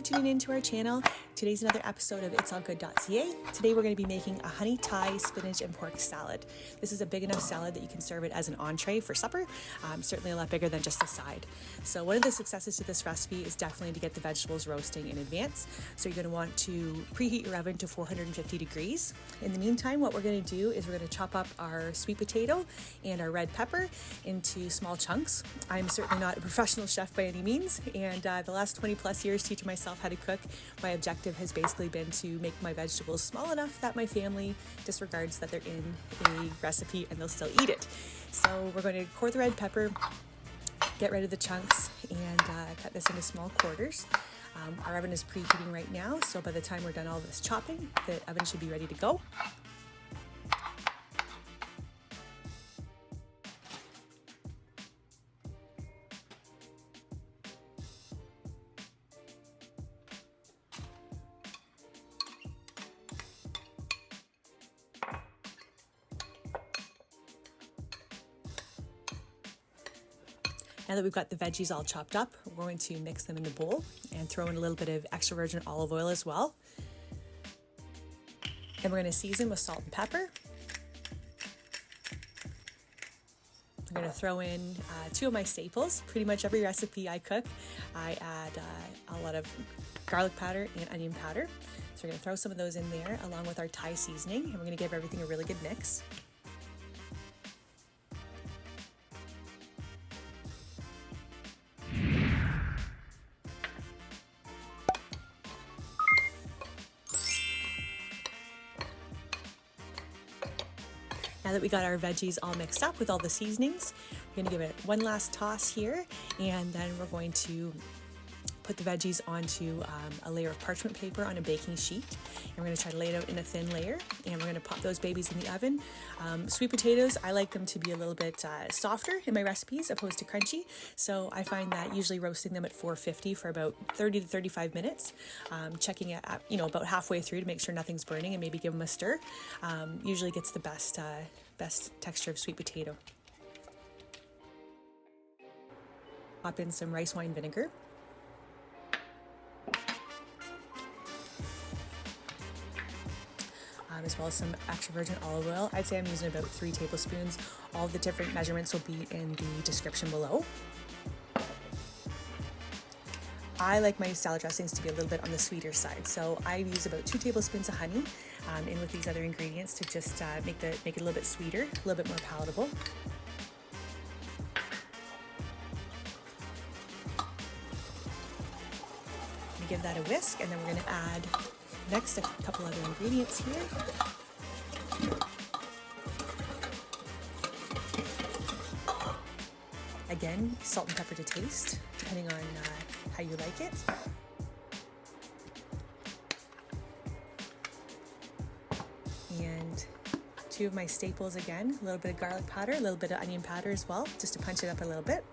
tuning into our channel. Today's another episode of ItsAllGood.ca. Today we're going to be making a honey Thai spinach and pork salad. This is a big enough salad that you can serve it as an entree for supper, certainly a lot bigger than just a side. So one of the successes to this recipe is definitely to get the vegetables roasting in advance. So you're going to want to preheat your oven to 450 degrees. In the meantime, what we're going to do is we're going to chop up our sweet potato and our red pepper into small chunks. I'm certainly not a professional chef by any means, and the last 20 plus years teaching myself how to cook, my objective has basically been to make my vegetables small enough that my family disregards that they're in a recipe and they'll still eat it. So we're going to core the red pepper, get rid of the chunks, and cut this into small quarters. Our oven is preheating right now, so by the time we're done all this chopping, the oven should be ready to go. Now that we've got the veggies all chopped up, we're going to mix them in the bowl and throw in a little bit of extra virgin olive oil as well. And we're going to season with salt and pepper. I'm going to throw in two of my staples. Pretty much every recipe I cook, I add a lot of garlic powder and onion powder. So we're going to throw some of those in there along with our Thai seasoning, and we're going to give everything a really good mix. Now that we got our veggies all mixed up with all the seasonings, we're going to give it one last toss here, and then we're going to put the veggies onto a layer of parchment paper on a baking sheet, and we're going to try to lay it out in a thin layer, and we're going to pop those babies in the oven. Sweet potatoes, I like them to be a little bit softer in my recipes opposed to crunchy, so I find that usually roasting them at 450 for about 30 to 35 minutes, checking it at, about halfway through to make sure nothing's burning, and maybe give them a stir, usually gets the best texture of sweet potato. Pop in some rice wine vinegar. As well as some extra virgin olive oil. I'd say I'm using about 3 tablespoons. All of the different measurements will be in the description below. I like my salad dressings to be a little bit on the sweeter side, so I use about 2 tablespoons of honey in with these other ingredients to just make it a little bit sweeter, a little bit more palatable. I'm going to give that a whisk, and then we're going to add next a couple other ingredients here. Again, salt and pepper to taste, depending on how you like it. And 2 of my staples again, a little bit of garlic powder, a little bit of onion powder as well, just to punch it up a little bit.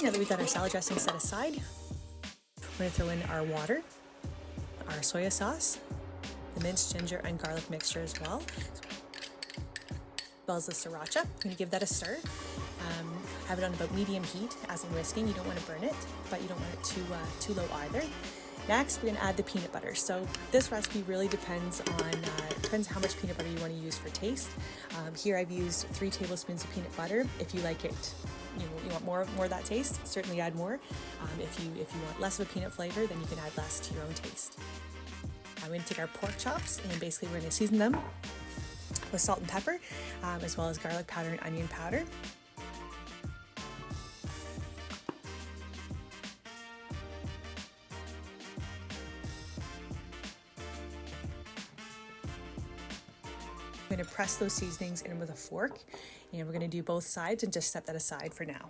Now that we've got our salad dressing set aside, we're going to throw in our water, our soy sauce, the minced ginger and garlic mixture as well as the sriracha. I'm going to give that a stir. Have it on about medium heat as in whisking. You don't want to burn it, but you don't want it too low either. Next, we're going to add the peanut butter. So this recipe really depends how much peanut butter you want to use for taste. Here I've used 3 tablespoons of peanut butter. If you like it, you want more of that taste, certainly add more. If you want less of a peanut flavor, then you can add less to your own taste. I'm going to take our pork chops, and basically we're going to season them with salt and pepper, as well as garlic powder and onion powder. I'm going to press those seasonings in with a fork, and we're going to do both sides and just set that aside for now.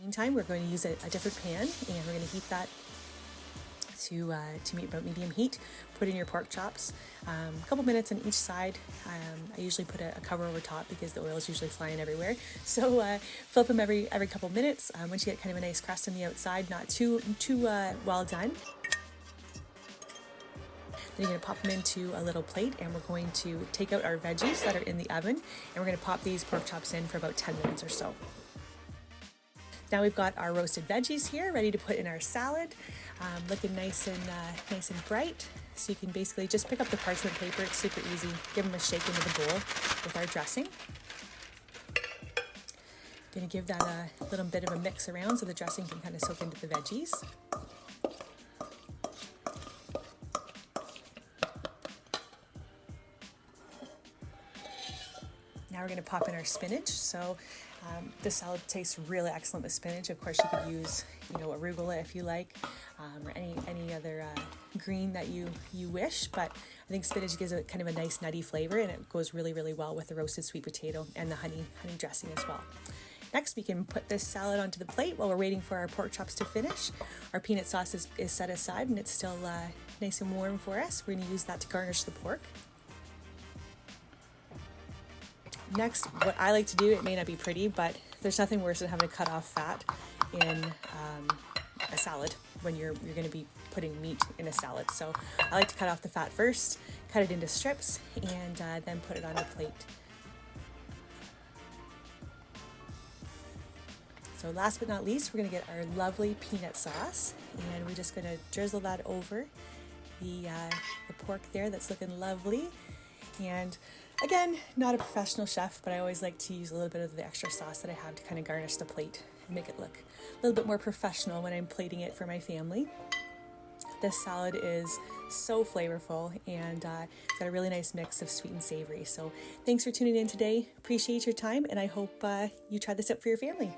Meantime, we're going to use a different pan, and we're going to heat that to about medium heat. Put in your pork chops, a couple minutes on each side. I usually put a cover over top because the oil is usually flying everywhere. So flip them every couple minutes. Once you get kind of a nice crust on the outside, not too well done. Then you're going to pop them into a little plate, and we're going to take out our veggies that are in the oven, and we're going to pop these pork chops in for about 10 minutes or so. Now we've got our roasted veggies here ready to put in our salad, looking nice and bright. So you can basically just pick up the parchment paper. It's super easy. Give them a shake into the bowl with our dressing. Going to give that a little bit of a mix around so the dressing can kind of soak into the veggies. Now we're going to pop in our spinach. So this salad tastes really excellent with spinach. Of course, you could use, arugula if you like, or any other green that you wish. But I think spinach gives it kind of a nice nutty flavor, and it goes really, really well with the roasted sweet potato and the honey dressing as well. Next, we can put this salad onto the plate while we're waiting for our pork chops to finish. Our peanut sauce is set aside, and it's still nice and warm for us. We're going to use that to garnish the pork. Next, what I like to do, it may not be pretty, but there's nothing worse than having to cut off fat in a salad when you're going to be putting meat in a salad. So I like to cut off the fat first, cut it into strips, and then put it on a plate. So last but not least, we're going to get our lovely peanut sauce, and we're just going to drizzle that over the pork there. That's looking lovely. And again, not a professional chef, but I always like to use a little bit of the extra sauce that I have to kind of garnish the plate and make it look a little bit more professional when I'm plating it for my family. This salad is so flavorful, and it's got a really nice mix of sweet and savory. So thanks for tuning in today. Appreciate your time, and I hope you try this out for your family.